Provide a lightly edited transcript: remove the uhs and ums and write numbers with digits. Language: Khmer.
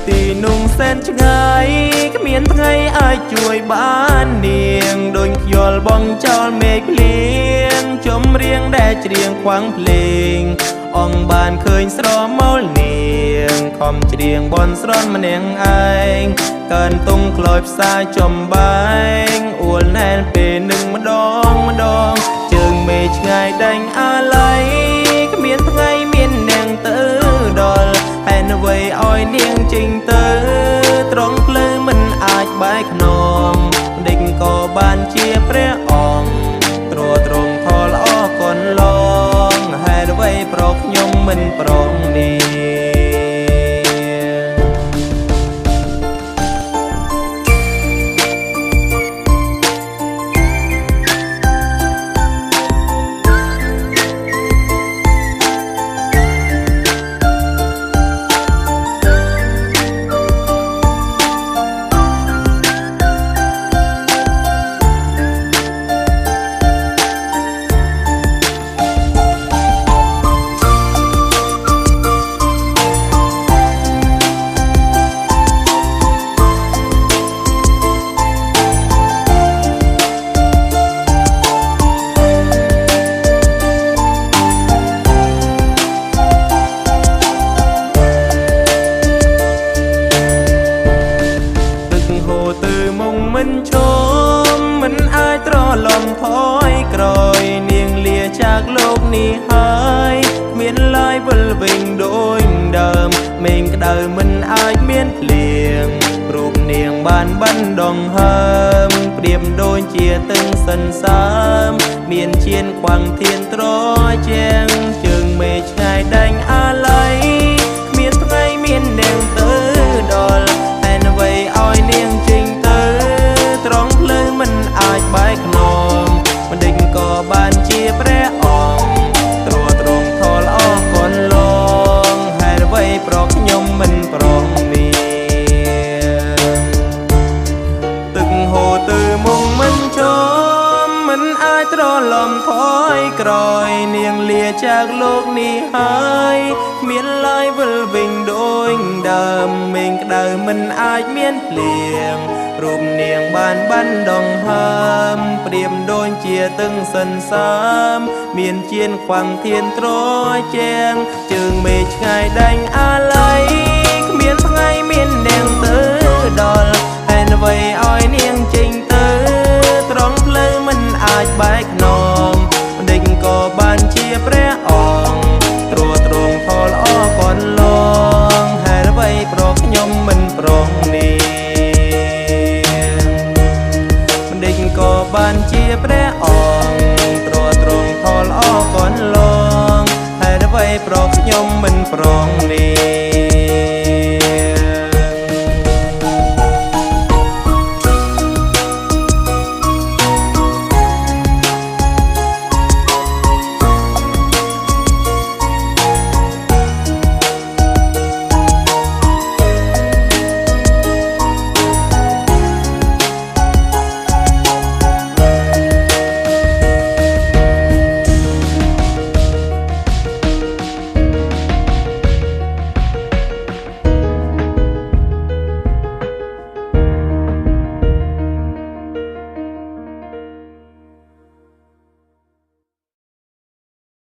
ទីនោះសែនឆ្ងាយគ្មានថ្ងៃអាចជួយបាននាងដូចខ្យល់បងចោលមេឃភ្លៀងចំរៀងដែលច្រៀងខ្វាំងភ្លេងអងបានឃើញស្រមោលនាងខំច្រៀងបន់ស្រន់ម្នាក់ឯងកើនទុំក្លោយផ្សាយចំបែងអួលណែនពេលនឹងម្ដងជើងមេឆ្ងាយដាញ់អាឡ័យគ្មានថ្ងៃមាននាងទៅដល់ហេតុអ្វីឲ្យនាងចេញទៅត្រង់ភ្លឺមិនអាចបែកខ្នងដេកក៏បានជាព្រះអង្គទ្រទ្រង់ថលអរគុណឡងហេតុអ្វីប្រកខ្ញុំមិនប្រងនេះមិនឈមមិនអាចត្រឡំថយក្រោយនាងលាจากលោកនេះហើយមានឡើយវិលវិញដូចដើមមេឃក្តៅមិនអាចមានភ្លៀងរូបនាងបានបណ្ដងហើមប្រៀបដូចជាទឹងសិនសាមមានជៀនខ្វាំងធានត្រជាងជើងមេឆ្ងាយដាញ់អាឡ័យគ្មានថ្ងៃមាននាងទៅដល់តែអ្វីឲ្យនាងចេញត្រង់ភ្លឺមិនអាចបែកខ្នងមិនដេញក៏បានជាព្រះអង្គទ្រទ្រង់ថលអរគុណឡងហេតុអ្វីប្រកខ្ញុំមិនប្រងនេះទឹកហូរទៅមុខមិនចំមិនអាចត្រឡំថយក្រោយនាងលាจากលោកនេះហើយមានឡើយវិលវិញដូចដើមមេឃក្តៅមិនអាចមានភ្លៀងរូបនាងបានបណ្ដងហើមប្រៀបដូចជាទឹងសិនសាមមានជៀនខ្វាំងធានត្រជាងជើងមេឆ្ងាយដាញ់អាឡ័យគ្មានថ្ងៃមាននាងទៅដល់ហេតុអ្វីឲ្យនាងចេញទៅត្រង់ភ្លឺមិនអាចបែកខ្នងដេញក៏បានជាព្រះអង្គទ្រទ្រង់ថលអរគុណឡងហេតុអ្វីប្រកខ្ញុំមិនប្រងនេះក៏បានជាព្រះអង្គទ្រទ្រង់ថលអរគុណឡងហេតុអ្វីប្រកខ្ញុំមិនប្រងនេះ